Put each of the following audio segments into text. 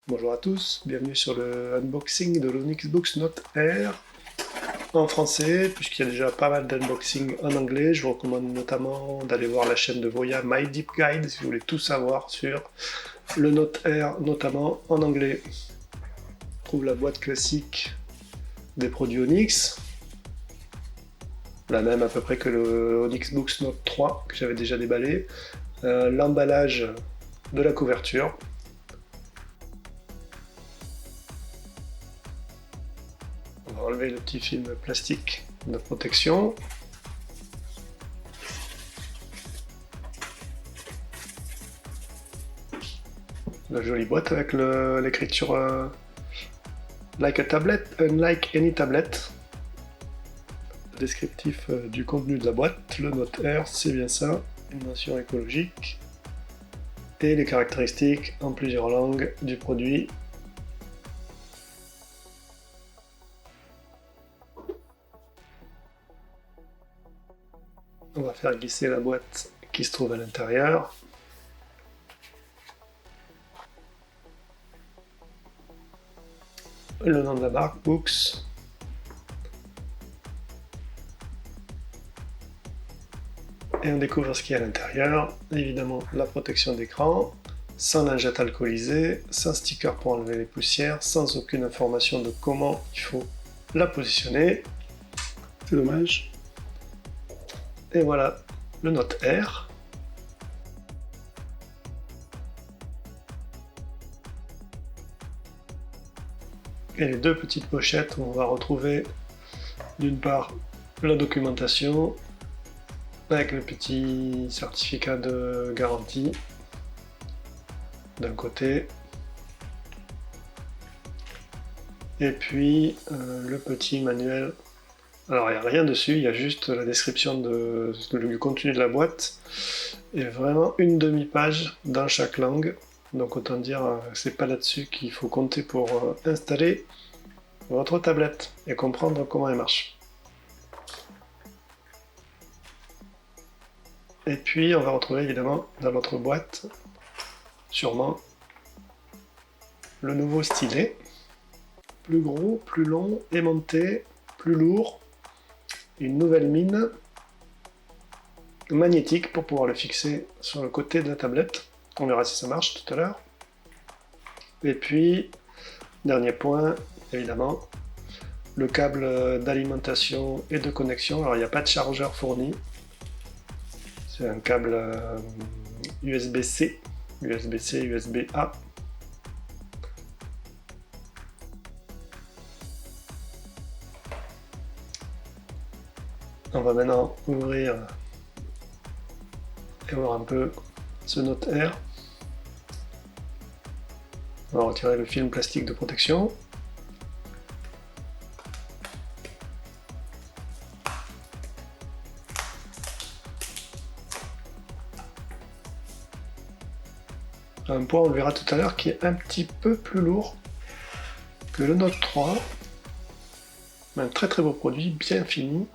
Bonjour à tous, bienvenue sur le unboxing de l'Onyxbook Note Air en français, puisqu'il y a déjà pas mal d'unboxings en anglais. Je vous recommande notamment d'aller voir la chaîne de Voya My Deep Guide si vous voulez tout savoir sur le Note Air, notamment en anglais. On trouve la boîte classique des produits Onyx, la même à peu près que le Onyxbook Note 3 que j'avais déjà déballé. L'emballage de la couverture. On va enlever le petit film plastique de protection. La jolie boîte avec l'écriture Like a tablet, unlike any tablet. Le descriptif du contenu de la boîte, le Note Air, c'est bien ça, une mention écologique. Et les caractéristiques en plusieurs langues du produit. On va faire glisser la boîte qui se trouve à l'intérieur. Le nom de la marque, Books. Et on découvre ce qu'il y a à l'intérieur. Évidemment, la protection d'écran, sans lingette alcoolisée, sans sticker pour enlever les poussières, sans aucune information de comment il faut la positionner. C'est dommage. Et voilà, le Note Air. Et les deux petites pochettes où on va retrouver d'une part la documentation avec le petit certificat de garantie d'un côté et puis le petit manuel. Alors il n'y a rien dessus, il y a juste la description du contenu de la boîte et vraiment une demi-page dans chaque langue. Donc autant dire, c'est pas là-dessus qu'il faut compter pour installer votre tablette et comprendre comment elle marche. Et puis on va retrouver évidemment dans notre boîte, sûrement, le nouveau stylet. Plus gros, plus long, aimanté, plus lourd. Une nouvelle mine magnétique pour pouvoir le fixer sur le côté de la tablette. On verra si ça marche tout à l'heure. Et puis, dernier point, évidemment, le câble d'alimentation et de connexion. Alors il n'y a pas de chargeur fourni. C'est un câble USB-C, USB-C, USB-A. On va maintenant ouvrir et voir un peu ce Note Air. On va retirer le film plastique de protection. Un point, on le verra tout à l'heure, qui est un petit peu plus lourd que le Note 3. Un très très beau produit, bien fini.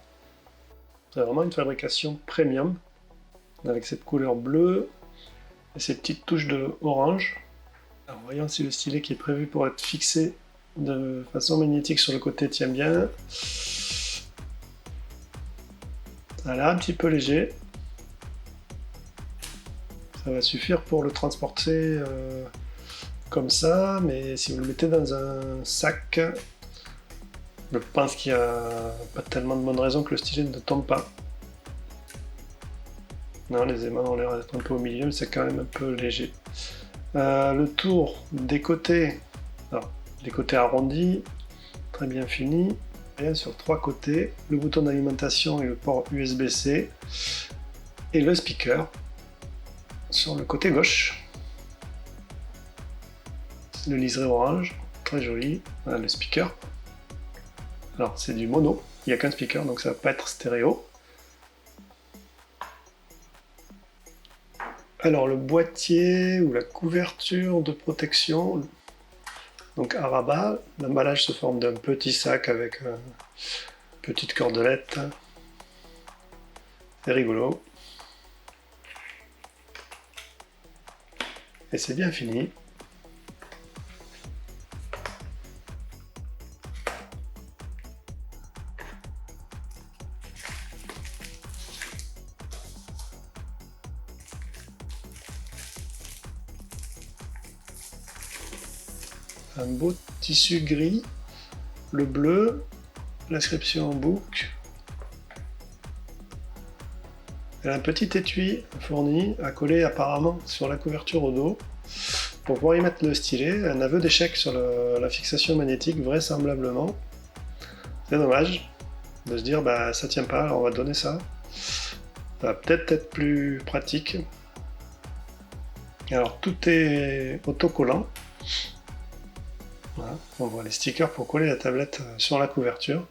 C'est vraiment une fabrication premium, avec cette couleur bleue et ces petites touches de orange. Alors, voyons si le stylet qui est prévu pour être fixé de façon magnétique sur le côté tient bien. Ça a l'air un petit peu léger. Ça va suffire pour le transporter comme ça, mais si vous le mettez dans un sac, je pense qu'il n'y a pas tellement de bonnes raisons que le stylet ne tombe pas. Non, les aimants ont l'air d'être un peu au milieu, mais c'est quand même un peu léger. Le tour des côtés, alors, des côtés arrondis, très bien fini. Et sur trois côtés, le bouton d'alimentation et le port USB-C, et le speaker sur le côté gauche. Le liseré orange, très joli. Voilà le speaker. Alors c'est du mono, il n'y a qu'un speaker, donc ça va pas être stéréo. Alors le boîtier ou la couverture de protection, donc à rabat, l'emballage se forme d'un petit sac avec une petite cordelette. C'est rigolo. Et c'est bien fini. un beau tissu gris, le bleu, l'inscription book, et un petit étui fourni à coller apparemment sur la couverture au dos pour pouvoir y mettre le stylet. Un aveu d'échec sur la fixation magnétique vraisemblablement. C'est dommage de se dire bah ça tient pas, alors on va donner ça. Ça va peut-être être plus pratique. Alors tout est autocollant. Voilà, on voit les stickers pour coller la tablette sur la couverture.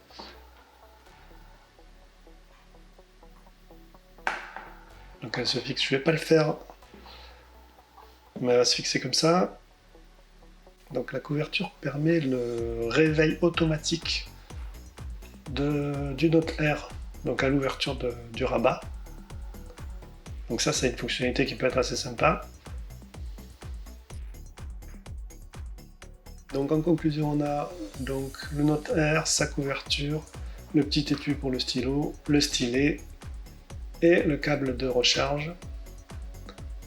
Donc elle se fixe, je vais pas le faire, mais elle va se fixer comme ça. Donc la couverture permet le réveil automatique du Note Air, donc à l'ouverture du rabat. Donc ça c'est une fonctionnalité qui peut être assez sympa. Donc en conclusion, on a donc le Note Air, sa couverture, le petit étui pour le stylo, le stylet et le câble de recharge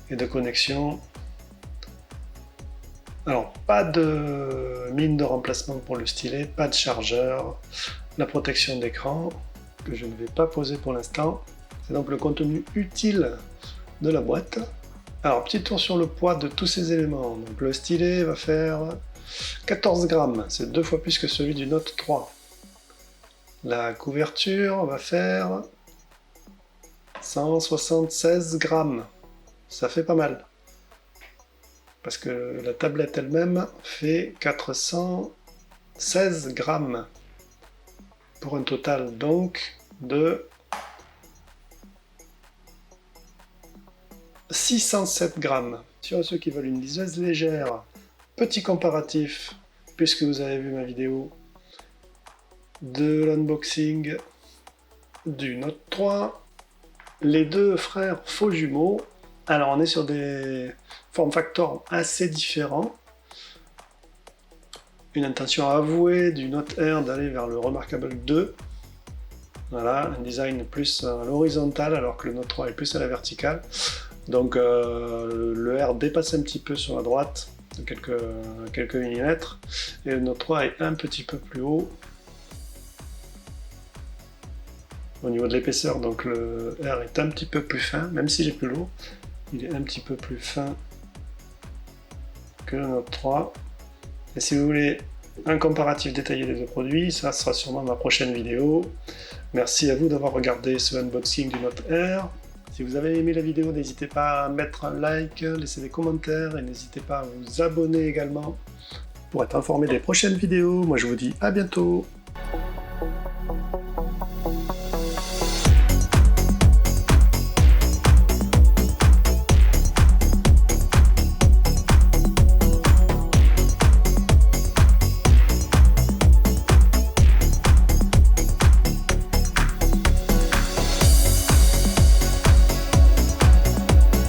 et de connexion. Alors pas de mine de remplacement pour le stylet, pas de chargeur, la protection d'écran que je ne vais pas poser pour l'instant. C'est donc le contenu utile de la boîte. Alors petit tour sur le poids de tous ces éléments. Donc le stylet va faire 14 grammes, c'est 2 fois plus que celui du Note 3. La couverture va faire 176 grammes, ça fait pas mal. Parce que la tablette elle-même fait 416 grammes. Pour un total donc de 607 grammes. Sur ceux qui veulent une liseuse légère, petit comparatif, puisque vous avez vu ma vidéo de l'unboxing du Note 3, les deux frères faux jumeaux. Alors on est sur des form factors assez différents. Une intention avouée du Note Air d'aller vers le Remarkable 2. Voilà, un design plus à l'horizontale alors que le Note 3 est plus à la verticale. Donc le R dépasse un petit peu sur la droite de quelques millimètres et le Note 3 est un petit peu plus haut au niveau de l'épaisseur, donc le R est un petit peu plus fin, même s'il est plus lourd, il est un petit peu plus fin que le Note 3. Et si vous voulez un comparatif détaillé des deux produits, ça sera sûrement ma prochaine vidéo. Merci à vous d'avoir regardé ce unboxing du Note Air. Si vous avez aimé la vidéo, n'hésitez pas à mettre un like, laisser des commentaires et n'hésitez pas à vous abonner également pour être informé des prochaines vidéos. Moi je vous dis à bientôt.